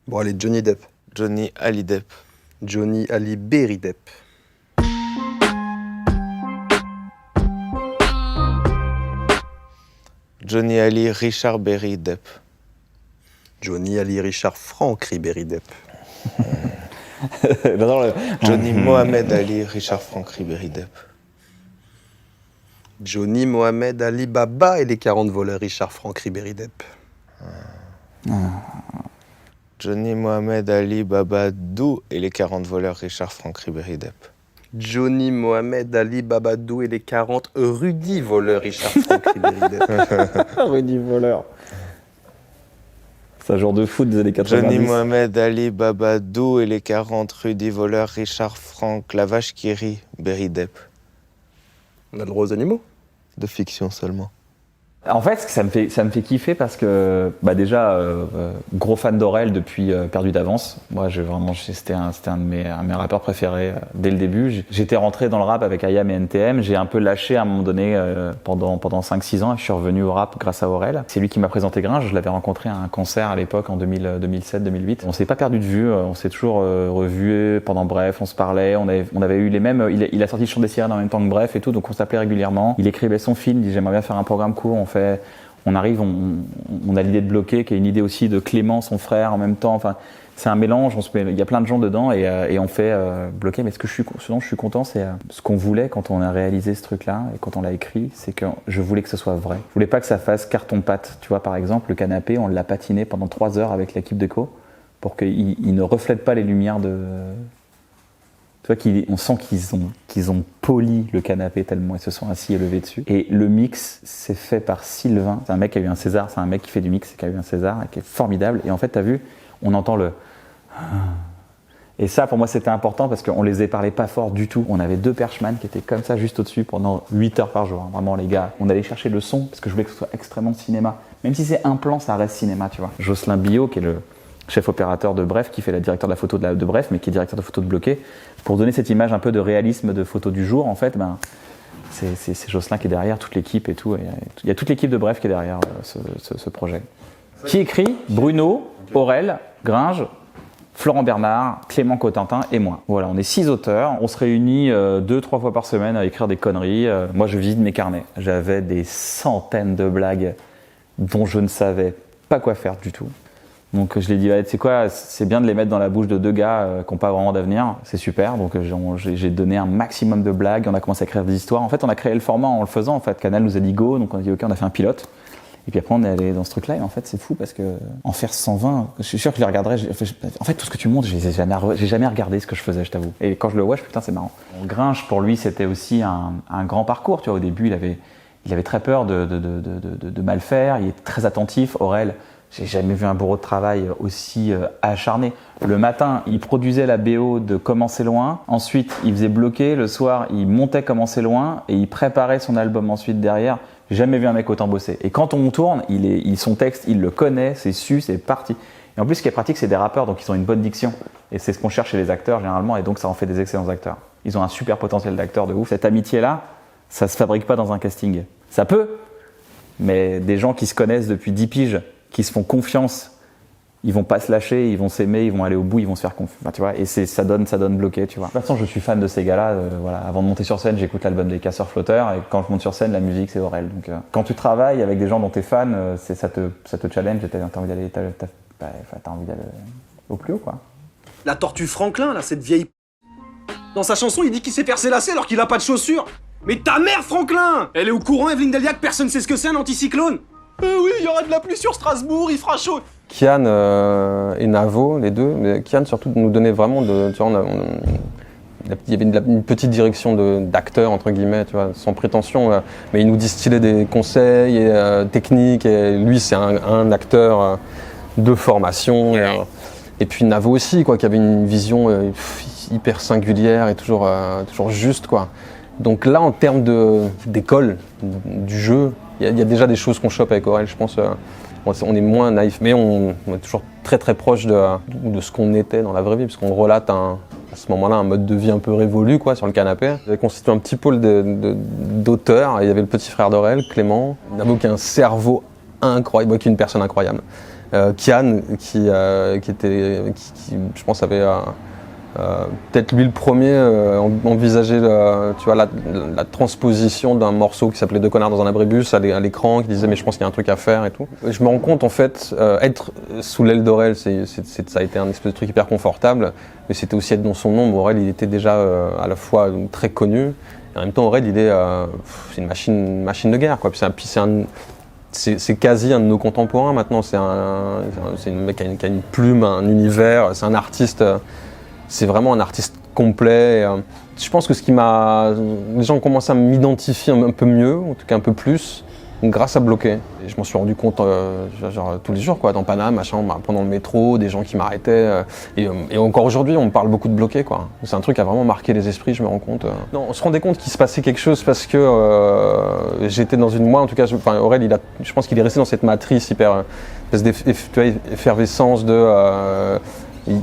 Bon, allez, Johnny Depp. Johnny Hallydepp. Johnny Ali Berry Depp. Johnny Ali Richard Berry Depp. Johnny Ali Richard Frank Ribéry Depp. Johnny Mohamed Ali Richard Frank Ribéry Depp. Johnny Mohamed Ali Baba et les 40 voleurs Richard Frank Ribéry Depp. Johnny Mohamed Ali Babadou et les 40 voleurs Richard Frank Ribéry Depp. Johnny Mohamed Ali Babadou et les 40 Rudy voleurs Richard Frank Ribéry Depp. Rudy voleur. C'est un joueur de foot des années 90. Johnny Mohamed Ali Babadou et les 40 Rudy voleurs Richard Frank La Vache qui rit Berry Depp. On a le droit aux animaux. De fiction seulement. En fait, ça me fait kiffer parce que, déjà, gros fan d'Aurel depuis Perdu d'avance. Moi, c'était un de mes rappeurs préférés dès le début. J'étais rentré dans le rap avec IAM et NTM. J'ai un peu lâché à un moment donné pendant 5-6 ans et je suis revenu au rap grâce à Aurel. C'est lui qui m'a présenté Gringe. Je l'avais rencontré à un concert à l'époque en 2007-2008. On s'est pas perdu de vue. On s'est toujours revus pendant Bref. On se parlait. On avait eu les mêmes. Il a sorti le Chant des sirènes en même temps que Bref et tout. Donc on s'appelait régulièrement. Il écrivait son film. Il dit j'aimerais bien faire un programme court. On arrive, on a l'idée de bloquer, qui est une idée aussi de Clément, son frère, en même temps. Enfin, c'est un mélange. Il y a plein de gens dedans et on fait bloquer. Mais ce dont je suis content, c'est ce qu'on voulait quand on a réalisé ce truc-là et quand on l'a écrit, c'est que je voulais que ce soit vrai. Je voulais pas que ça fasse carton-pâte. Tu vois, par exemple, le canapé, on l'a patiné pendant 3 heures avec l'équipe déco pour qu'il ne reflète pas les lumières de. Tu vois, on sent qu'ils ont poli le canapé tellement ils se sont assis et levés dessus. Et le mix, c'est fait par Sylvain. C'est un mec qui a eu un César, c'est un mec qui fait du mix et qui a eu un César et qui est formidable. Et en fait, t'as vu, on entend le... Et ça, pour moi, c'était important parce qu'on les parlait pas fort du tout. On avait 2 perchman qui étaient comme ça juste au-dessus pendant 8 heures par jour. Hein. Vraiment, les gars, on allait chercher le son parce que je voulais que ce soit extrêmement cinéma. Même si c'est un plan, ça reste cinéma, tu vois. Jocelyn Billot, qui est le chef opérateur de Bref, qui fait la directeur de la photo de Bref, mais qui est directeur de photo de Bloqué, pour donner cette image un peu de réalisme de photo du jour, en fait, c'est Jocelyn qui est derrière, toute l'équipe et tout. Et il y a toute l'équipe de Bref qui est derrière ce projet. Qui écrit Bruno, Aurel, Gringe, Florent Bernard, Clément Cotentin et moi. Voilà, on est 6 auteurs. On se réunit 2-3 fois par semaine à écrire des conneries. Moi, je vide mes carnets. J'avais des centaines de blagues dont je ne savais pas quoi faire du tout. Donc je l'ai dit, tu sais quoi, c'est bien de les mettre dans la bouche de 2 gars qui n'ont pas vraiment d'avenir, c'est super. Donc j'ai donné un maximum de blagues, on a commencé à écrire des histoires. En fait, on a créé le format en le faisant. En fait, Canal nous a dit go, donc on a dit ok, on a fait un pilote. Et puis après, on est allé dans ce truc-là. Et en fait, c'est fou parce que en faire 120, je suis sûr que je les regarderais. En fait, tout ce que tu montres, j'ai jamais regardé ce que je faisais, je t'avoue. Et quand je le vois, putain, c'est marrant. Gringe, pour lui, c'était aussi un grand parcours. Tu vois, au début, il avait très peur de mal faire. Il est très attentif. Aurel. J'ai jamais vu un bureau de travail aussi acharné. Le matin, il produisait la BO de Comment c'est loin. Ensuite, il faisait bloquer. Le soir, il montait Comment c'est loin et il préparait son album ensuite derrière. J'ai jamais vu un mec autant bosser. Et quand on tourne, son texte, il le connaît, c'est su, c'est parti. Et en plus, ce qui est pratique, c'est des rappeurs, donc ils ont une bonne diction. Et c'est ce qu'on cherche chez les acteurs généralement, et donc ça en fait des excellents acteurs. Ils ont un super potentiel d'acteur de ouf. Cette amitié-là, ça se fabrique pas dans un casting. Ça peut, mais des gens qui se connaissent depuis 10 piges, qui se font confiance, ils vont pas se lâcher, ils vont s'aimer, ils vont aller au bout, ils vont se faire confiance. Enfin, tu vois, et ça donne bloqué, tu vois. De toute façon, je suis fan de ces gars-là. Voilà, avant de monter sur scène, j'écoute l'album des Casseurs Flotteurs, et quand je monte sur scène, la musique c'est Aurel. Donc, quand tu travailles avec des gens dont t'es fan, ça te challenge, et t'as envie d'aller, t'as envie d'aller au plus haut, quoi. La tortue Franklin, là, cette vieille. Dans sa chanson, il dit qu'il s'est faire ses lacets alors qu'il a pas de chaussures. Mais ta mère, Franklin! Elle est au courant, Evelyne Delia, que personne sait ce que c'est un anticyclone. Oui, il y aura de la pluie sur Strasbourg, il fera chaud. Kian et Navo, les deux, mais Kian surtout nous donnait vraiment tu vois, il y avait une petite direction d'acteur entre guillemets, tu vois, sans prétention, mais il nous distillait des conseils techniques, et lui c'est un acteur de formation, et puis Navo aussi, quoi, qui avait une vision hyper singulière et toujours juste, quoi. Donc là, en termes d'école, du jeu, il y a déjà des choses qu'on chope avec Aurel, je pense. On est moins naïf, mais on est toujours très très proche de ce qu'on était dans la vraie vie, parce qu'on relate à ce moment-là un mode de vie un peu révolu, quoi, sur le canapé. Il avait constitué un petit pôle d'auteurs. Il y avait le petit frère d'Aurel, Clément, Navo, qui a un cerveau incroyable, qui est une personne incroyable. Kian, qui, je pense, avait peut-être lui le premier envisagé tu vois, la transposition d'un morceau qui s'appelait Deux connards dans un abribus à l'écran, qui disait mais je pense qu'il y a un truc à faire et tout. Je me rends compte en fait, être sous l'aile d'Aurel, ça a été un espèce de truc hyper confortable, mais c'était aussi être dans son ombre. Aurel il était déjà à la fois très connu, et en même temps Aurel c'est une machine de guerre, quoi. C'est quasi un de nos contemporains maintenant, c'est un mec qui a une plume, un univers, c'est un artiste. C'est vraiment un artiste complet. Je pense que les gens ont commencé à m'identifier un peu mieux, en tout cas un peu plus, grâce à Bloqué. Et je m'en suis rendu compte genre tous les jours, quoi, dans Paname, machin, pendant le métro, des gens qui m'arrêtaient. Et encore aujourd'hui, on me parle beaucoup de Bloqué, quoi. C'est un truc qui a vraiment marqué les esprits, je me rends compte. Non, on se rendait compte qu'il se passait quelque chose parce que j'étais dans moi, en tout cas, Aurel, je pense qu'il est resté dans cette matrice hyper, effervescence de...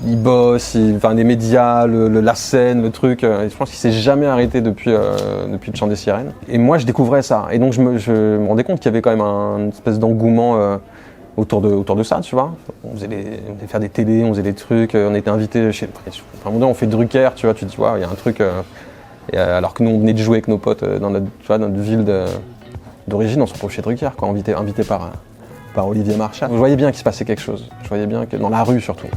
il bosse, les médias, la scène, le truc. Je pense qu'il s'est jamais arrêté depuis le Chant des Sirènes. Et moi, je découvrais ça. Et donc, je me rendais compte qu'il y avait quand même une espèce d'engouement autour de ça, tu vois. On venait faire des télés, on faisait des trucs, on était invités chez... À un moment donné, on fait Drucker, tu vois, tu te dis, il y a un truc... alors que nous, on venait de jouer avec nos potes dans notre ville d'origine, on se retrouve chez Drucker, quoi, invité par Olivier Marchal. Je voyais bien qu'il se passait quelque chose. Je voyais bien que dans la rue, surtout.